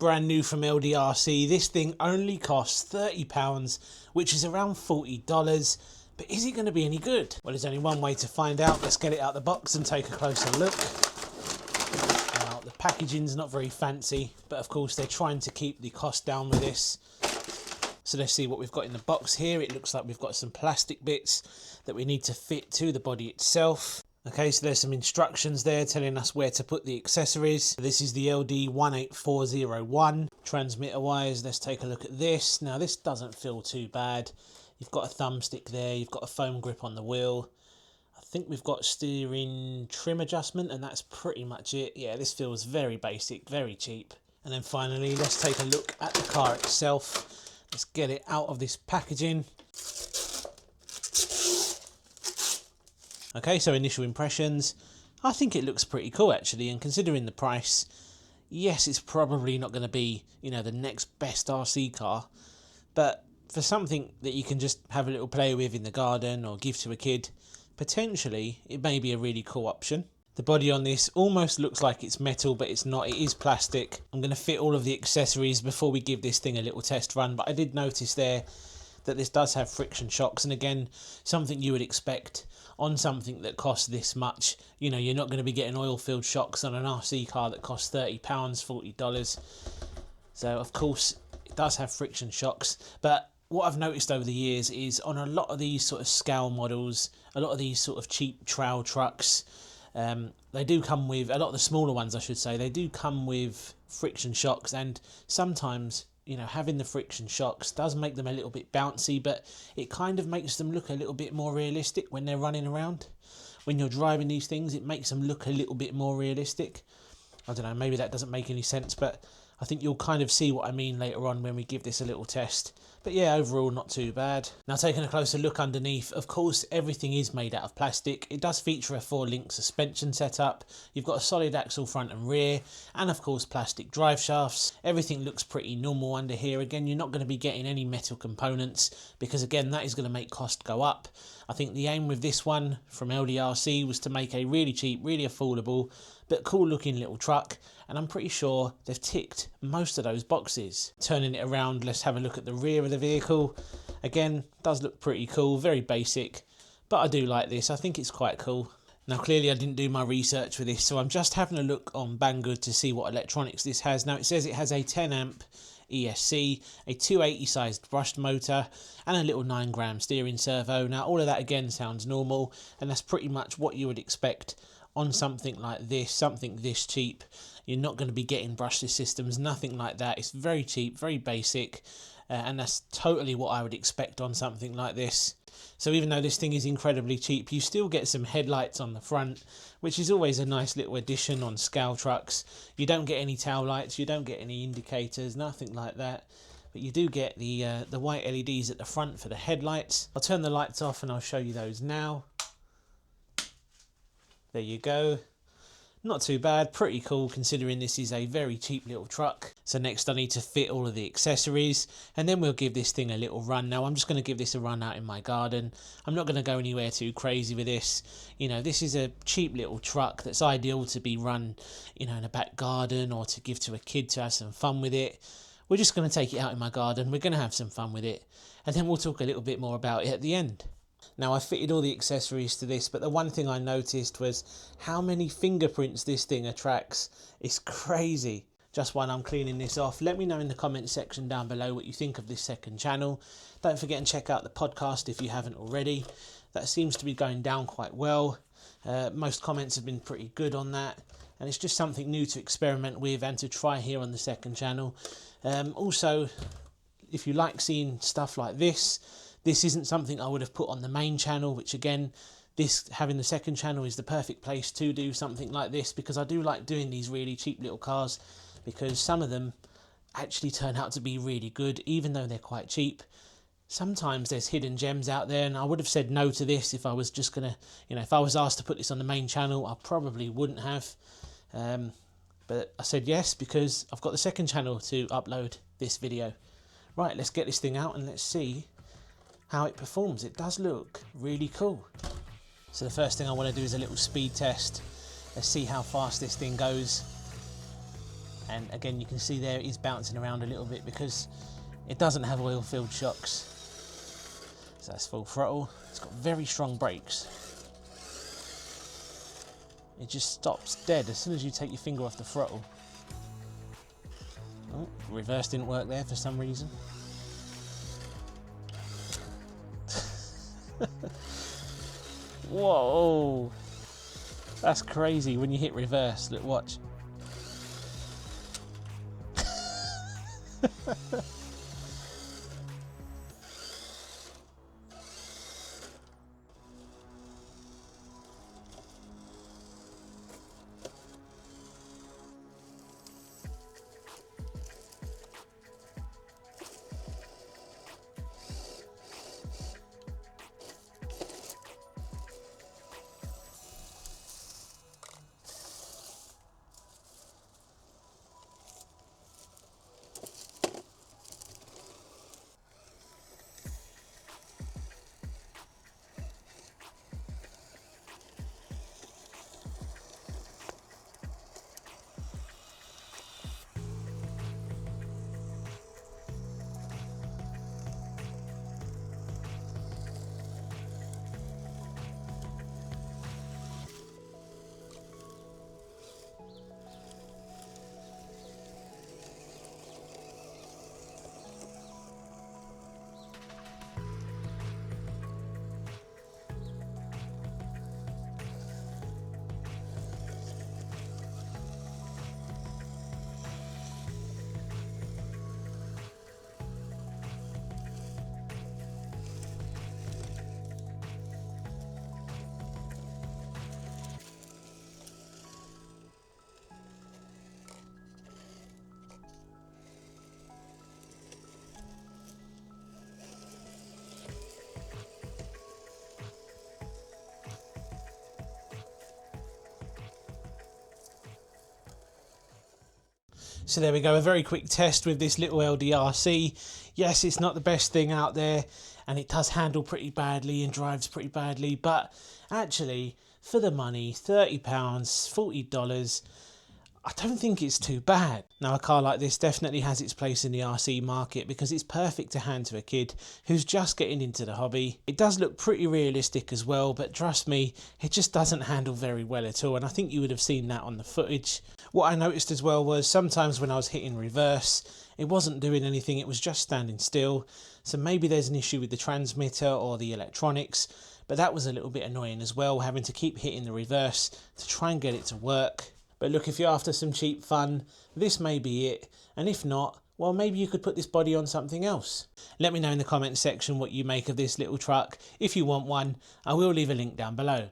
Brand new from LDRC, this thing only costs £30, which is around $40. But is it going to be any good? Well, there's only one way to find out. Let's get it out of the box and take a closer look. Now, the packaging's not very fancy, but of course they're trying to keep the cost down with this. So let's see what we've got in the box here. It looks like we've got some plastic bits that we need to fit to the body itself. Okay, so there's some instructions there telling us where to put the accessories. This is the LD18401. Transmitter wise, let's take a look at this. Now this doesn't feel too bad. You've got a thumbstick there, you've got a foam grip on the wheel. I think we've got steering trim adjustment, and that's pretty much it. Yeah, this feels very basic, very cheap. And then finally, let's take a look at the car itself. Let's get it out of this packaging. Okay, so initial impressions. I think it looks pretty cool actually, and considering the price, yes, it's probably not going to be, you know, the next best RC car, but for something that you can just have a little play with in the garden or give to a kid, potentially it may be a really cool option. The body on this almost looks like it's metal, but it's not. It is plastic. I'm going to fit all of the accessories before we give this thing a little test run, but I did notice there that this does have friction shocks, and again, something you would expect on something that costs this much. You know, you're not going to be getting oil-filled shocks on an RC car that costs £30, $40. So of course it does have friction shocks, but what I've noticed over the years is on a lot of these sort of scale models, a lot of these sort of cheap trail trucks, they do come with, a lot of the smaller ones I should say, they do come with friction shocks, and sometimes, you know, having the friction shocks does make them a little bit bouncy, but it kind of makes them look a little bit more realistic when they're running around. When you're driving these things, it makes them look a little bit more realistic. I don't know, maybe that doesn't make any sense, but I think you'll kind of see what I mean later on when we give this a little test. But yeah, overall not too bad. Now taking a closer look underneath, of course everything is made out of plastic. It does feature a 4-link suspension setup. You've got a solid axle front and rear, and of course plastic drive shafts. Everything looks pretty normal under here. Again, you're not going to be getting any metal components, because again, that is going to make cost go up. I think the aim with this one from LDRC was to make a really cheap, really affordable, but cool looking little truck, and I'm pretty sure they've ticked most of those boxes. Turning it around, let's have a look at the rear of the vehicle. Again, does look pretty cool, very basic, but I do like this. I think it's quite cool. Now clearly I didn't do my research for this, so I'm just having a look on Banggood to see what electronics this has. Now it says it has a 10 amp ESC, a 280 sized brushed motor, and a little 9-gram steering servo. Now all of that again sounds normal, and that's pretty much what you would expect on something like this, something this cheap. You're not going to be getting brushless systems, nothing like that. It's very cheap, very basic, and that's totally what I would expect on something like this. So even though this thing is incredibly cheap, you still get some headlights on the front, which is always a nice little addition on scale trucks. You don't get any tail lights, you don't get any indicators, nothing like that. But you do get the white LEDs at the front for the headlights. I'll turn the lights off and I'll show you those now. There you go. Not too bad, pretty cool considering this is a very cheap little truck. So next I need to fit all of the accessories, and then we'll give this thing a little run. Now I'm just going to give this a run out in my garden. I'm not going to go anywhere too crazy with this. You know, this is a cheap little truck that's ideal to be run, you know, in a back garden or to give to a kid to have some fun with it. We're just going to take it out in my garden. We're going to have some fun with it, and then we'll talk a little bit more about it at the end. Now I fitted all the accessories to this, but the one thing I noticed was how many fingerprints this thing attracts. It's crazy. Just while I'm cleaning this off, let me know in the comments section down below what you think of this second channel. Don't forget and check out the podcast if you haven't already. That seems to be going down quite well. Most comments have been pretty good on that, and it's just something new to experiment with and to try here on the second channel. Also, if you like seeing stuff like this isn't something I would have put on the main channel, which again, this having the second channel is the perfect place to do something like this, because I do like doing these really cheap little cars, because some of them actually turn out to be really good, even though they're quite cheap. Sometimes there's hidden gems out there, and I would have said no to this if I was just gonna, you know, if I was asked to put this on the main channel, I probably wouldn't have. But I said yes because I've got the second channel to upload this video. Right, let's get this thing out and let's see how it performs. It does look really cool. So the first thing I want to do is a little speed test. Let's see how fast this thing goes. And again, you can see there it is bouncing around a little bit because it doesn't have oil-filled shocks. So that's full throttle. It's got very strong brakes. It just stops dead as soon as you take your finger off the throttle. Oh, reverse didn't work there for some reason. Whoa, that's crazy when you hit reverse. Look, watch. So there we go, a very quick test with this little LDRC. Yes, it's not the best thing out there, and it does handle pretty badly and drives pretty badly, but actually, for the money, £30, $40, I don't think it's too bad. Now, a car like this definitely has its place in the RC market because it's perfect to hand to a kid who's just getting into the hobby. It does look pretty realistic as well, but trust me, it just doesn't handle very well at all, and I think you would have seen that on the footage. What I noticed as well was sometimes when I was hitting reverse, it wasn't doing anything, it was just standing still. So maybe there's an issue with the transmitter or the electronics, but that was a little bit annoying as well, having to keep hitting the reverse to try and get it to work. But look, if you're after some cheap fun, this may be it. And if not, well, maybe you could put this body on something else. Let me know in the comments section what you make of this little truck. If you want one, I will leave a link down below.